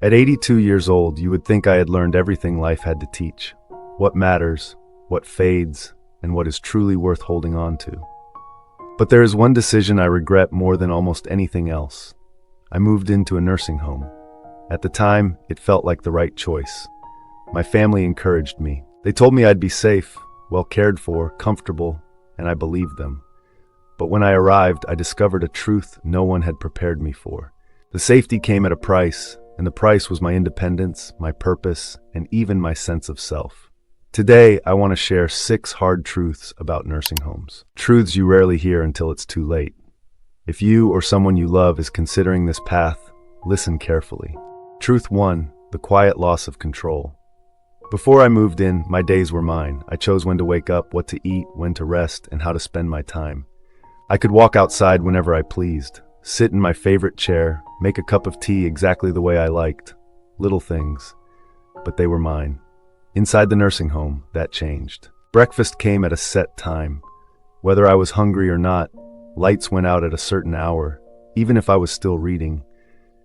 At 82 years old, you would think I had learned everything life had to teach. What matters, what fades, and what is truly worth holding on to. But there is one decision I regret more than almost anything else. I moved into a nursing home. At the time, it felt like the right choice. My family encouraged me. They told me I'd be safe, well cared for, comfortable, and I believed them. But when I arrived, I discovered a truth no one had prepared me for. The safety came at a price, and the price was my independence, my purpose, and even my sense of self. Today, I want to share 6 hard truths about nursing homes. Truths you rarely hear until it's too late. If you or someone you love is considering this path, listen carefully. Truth 1, the quiet loss of control. Before I moved in, my days were mine. I chose when to wake up, what to eat, when to rest, and how to spend my time. I could walk outside whenever I pleased, sit in my favorite chair, make a cup of tea exactly the way I liked. Little things, but they were mine. Inside the nursing home, that changed. Breakfast came at a set time. Whether I was hungry or not, lights went out at a certain hour, even if I was still reading.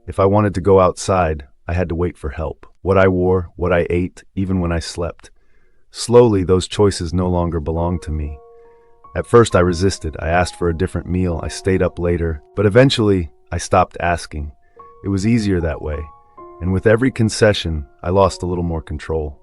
If I wanted to go outside, I had to wait for help. What I wore, what I ate, even when I slept. Slowly, those choices no longer belonged to me. At first, I resisted. I asked for a different meal. I stayed up later. But eventually, I stopped asking. It was easier that way. And with every concession, I lost a little more control.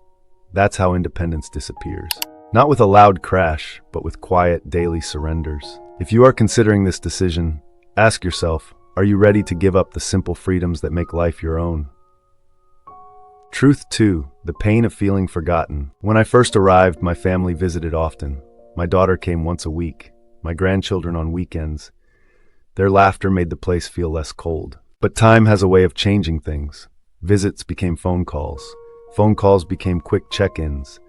That's how independence disappears. Not with a loud crash, but with quiet, daily surrenders. If you are considering this decision, ask yourself, are you ready to give up the simple freedoms that make life your own? Truth 2, the pain of feeling forgotten. When I first arrived, my family visited often. My daughter came once a week, my grandchildren on weekends. Their laughter made the place feel less cold. But time has a way of changing things. Visits became phone calls. Phone calls became quick check-ins.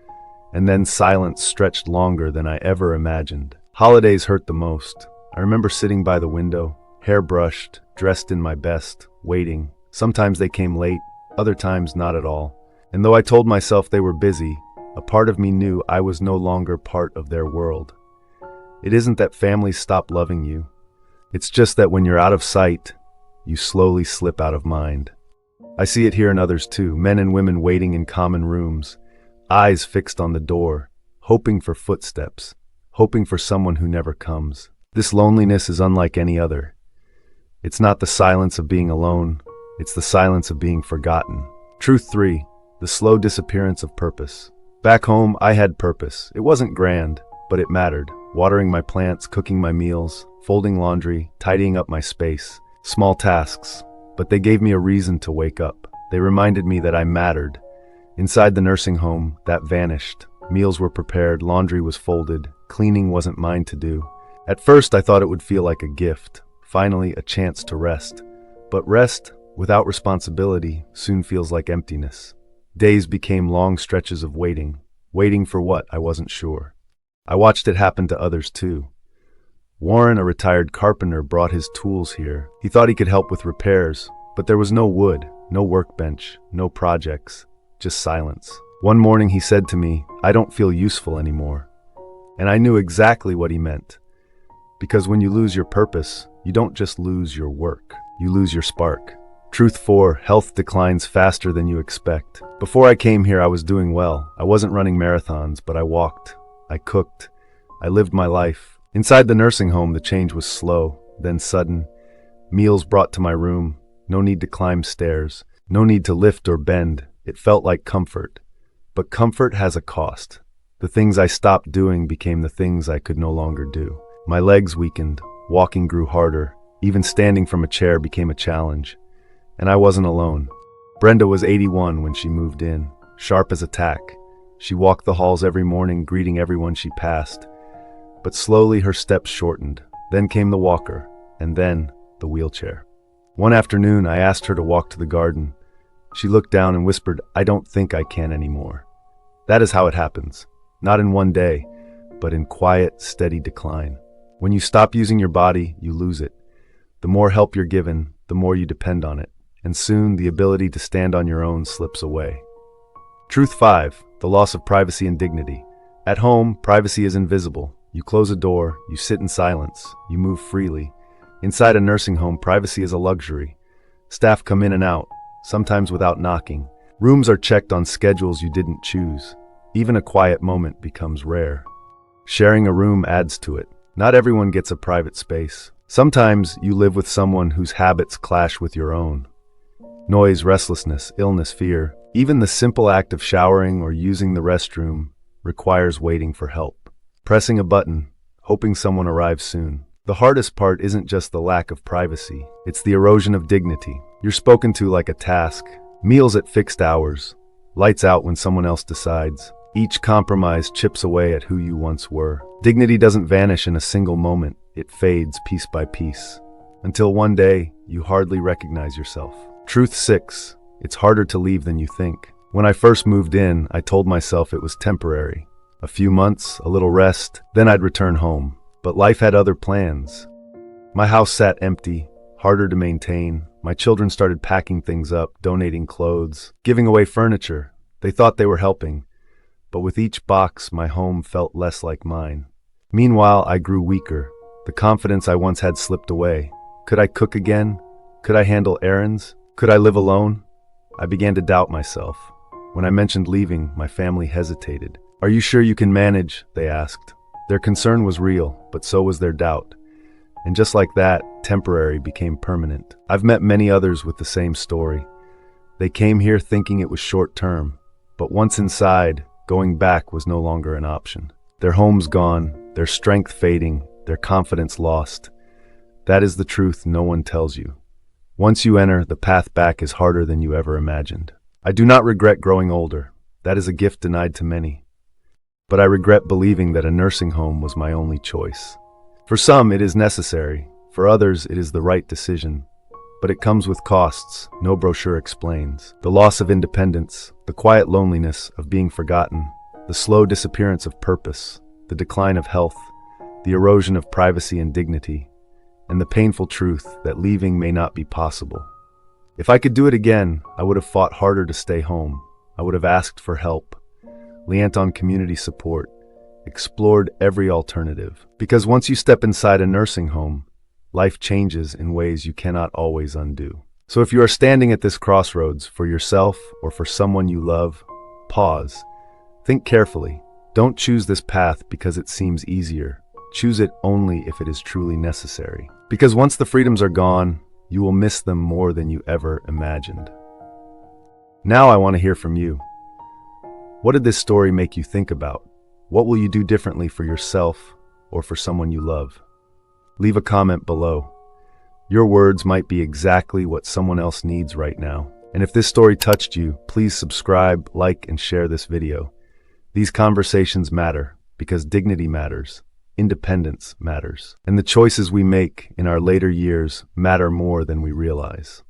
And then silence stretched longer than I ever imagined. Holidays hurt the most. I remember sitting by the window, hair brushed, dressed in my best, waiting. Sometimes they came late, other times not at all. And though I told myself they were busy, a part of me knew I was no longer part of their world. It isn't that families stop loving you. It's just that when you're out of sight, you slowly slip out of mind. I see it here in others too, men and women waiting in common rooms, eyes fixed on the door, hoping for footsteps, hoping for someone who never comes. This loneliness is unlike any other. It's not the silence of being alone, it's the silence of being forgotten. Truth 3, the slow disappearance of purpose. Back home, I had purpose. It wasn't grand, but it mattered. Watering my plants, cooking my meals, folding laundry, tidying up my space. Small tasks, but they gave me a reason to wake up. They reminded me that I mattered. Inside the nursing home, that vanished. Meals were prepared, laundry was folded, cleaning wasn't mine to do. At first, I thought it would feel like a gift, finally a chance to rest. But rest, without responsibility, soon feels like emptiness. Days became long stretches of waiting. Waiting for what? I wasn't sure. I watched it happen to others too. Warren, a retired carpenter, brought his tools here. He thought he could help with repairs, but there was no wood, no workbench, no projects, just silence. One morning he said to me, "I don't feel useful anymore." And I knew exactly what he meant. Because when you lose your purpose, you don't just lose your work, you lose your spark. Truth 4, health declines faster than you expect. Before I came here, I was doing well. I wasn't running marathons, but I walked, I cooked, I lived my life. Inside the nursing home, the change was slow, then sudden. Meals brought to my room, no need to climb stairs, no need to lift or bend. It felt like comfort. But comfort has a cost. The things I stopped doing became the things I could no longer do. My legs weakened, walking grew harder, even standing from a chair became a challenge. And I wasn't alone. Brenda was 81 when she moved in, sharp as a tack. She walked the halls every morning, greeting everyone she passed. But slowly her steps shortened. Then came the walker, and then the wheelchair. One afternoon, I asked her to walk to the garden. She looked down and whispered, "I don't think I can anymore." That is how it happens. Not in one day, but in quiet, steady decline. When you stop using your body, you lose it. The more help you're given, the more you depend on it. And soon, the ability to stand on your own slips away. Truth 5, the loss of privacy and dignity. At home, privacy is invisible. You close a door, you sit in silence, you move freely. Inside a nursing home, privacy is a luxury. Staff come in and out. sometimes without knocking. Rooms are checked on schedules you didn't choose. Even a quiet moment becomes rare. Sharing a room adds to it. Not everyone gets a private space. Sometimes you live with someone whose habits clash with your own. Noise, restlessness, illness, fear. Even the simple act of showering or using the restroom requires waiting for help. Pressing a button, hoping someone arrives soon. The hardest part isn't just the lack of privacy, it's the erosion of dignity. You're spoken to like a task, meals at fixed hours, lights out when someone else decides. Each compromise chips away at who you once were. Dignity doesn't vanish in a single moment, it fades piece by piece. Until one day, you hardly recognize yourself. Truth 6. It's harder to leave than you think. When I first moved in, I told myself it was temporary. A few months, a little rest, then I'd return home. But life had other plans. My house sat empty, harder to maintain. My children started packing things up, donating clothes, giving away furniture. They thought they were helping. But with each box, my home felt less like mine. Meanwhile, I grew weaker. The confidence I once had slipped away. Could I cook again? Could I handle errands? Could I live alone? I began to doubt myself. When I mentioned leaving, my family hesitated. "Are you sure you can manage?" they asked. Their concern was real, but so was their doubt. And just like that, temporary became permanent. I've met many others with the same story. They came here thinking it was short-term, but once inside, going back was no longer an option. Their homes gone, their strength fading, their confidence lost. That is the truth no one tells you. Once you enter, the path back is harder than you ever imagined. I do not regret growing older. That is a gift denied to many. But I regret believing that a nursing home was my only choice. For some, it is necessary. For others, it is the right decision. But it comes with costs no brochure explains. The loss of independence, the quiet loneliness of being forgotten, the slow disappearance of purpose, the decline of health, the erosion of privacy and dignity, and the painful truth that leaving may not be possible. If I could do it again, I would have fought harder to stay home. I would have asked for help, leaned on community support, explored every alternative. Because once you step inside a nursing home, life changes in ways you cannot always undo. So if you are standing at this crossroads for yourself or for someone you love, pause. Think carefully. Don't choose this path because it seems easier. Choose it only if it is truly necessary. Because once the freedoms are gone, you will miss them more than you ever imagined. Now I want to hear from you. What did this story make you think about? What will you do differently for yourself or for someone you love? Leave a comment below. Your words might be exactly what someone else needs right now. And if this story touched you, please subscribe, like, and share this video. These conversations matter because dignity matters. Independence matters. And the choices we make in our later years matter more than we realize.